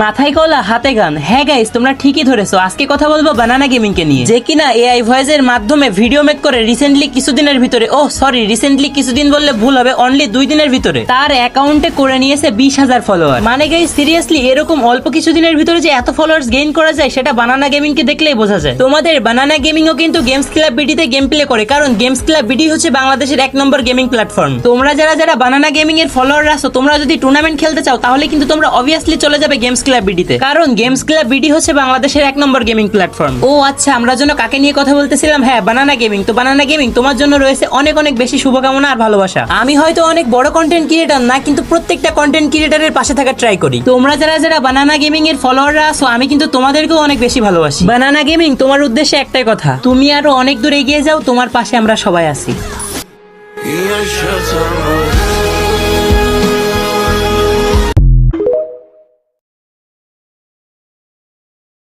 মাথায় কলা হাতে গান। হ্যাঁ গাইস, তোমরা ঠিকই ধরেছো। আজকে কথা বলবো বানানা গেমিং কে নিয়ে, যে কিনা এআই ভয়েসের মাধ্যমে ভিডিও মেক করে রিসেন্টলি কিছুদিনের ভিতরে, রিসেন্টলি কিছুদিন বললে ভুল হবে, অনলি 2 দিনের ভিতরে তার অ্যাকাউন্টে করে নিয়েছে 20,000 ফলোয়ার। মানে গাইস সিরিয়াসলি এরকম অল্প কিছুদিনের ভিতরে যে এত ফলোয়ার্স গেইন করা যায় সেটা বানানা গেমিং কে দেখলেই বোঝা যায়। তোমাদের বানানা গেমিং ও কিন্তু গেমস ক্লাব বিডিতে গেম প্লে করে, কারণ গেমস ক্লাব বিডি হচ্ছে বাংলাদেশের 1 নম্বর গেমিং প্ল্যাটফর্ম। তোমরা যারা বানানা গেমিং এর ফলোয়ার আছো, তোমরা যদি টুর্নামেন্ট খেলতে চাও তাহলে কিন্তু তোমরা অবভিয়াসলি চলে যাবে গেমস ক্লাব বিডিতে, কারণ গেমস ক্লাব বিডি হচ্ছে বাংলাদেশের 1 নম্বর গেমিং প্ল্যাটফর্ম। আচ্ছা, আমরা জন্য কাকে নিয়ে কথা বলতেছিলাম? হ্যাঁ, বানানা গেমিং। তো বানানা গেমিং তোমার জন্য রয়েছে অনেক অনেক বেশি শুভকামনা আর ভালোবাসা। আমি হয়তো অনেক বড় কন্টেন্ট ক্রিয়েটর না, কিন্তু প্রত্যেকটা কন্টেন্ট ক্রিয়েটরের পাশে থাকা ট্রাই করি। তোমরা যারা বানানা গেমিং এর ফলোয়াররা আছো, আমি কিন্তু তোমাদেরকেও অনেক বেশি ভালোবাসি। বানানা গেমিং, তোমার উদ্দেশ্যে একটাই কথা, তুমি আরো অনেক দূর এগিয়ে যাও, তোমার পাশে আমরা সবাই আছি।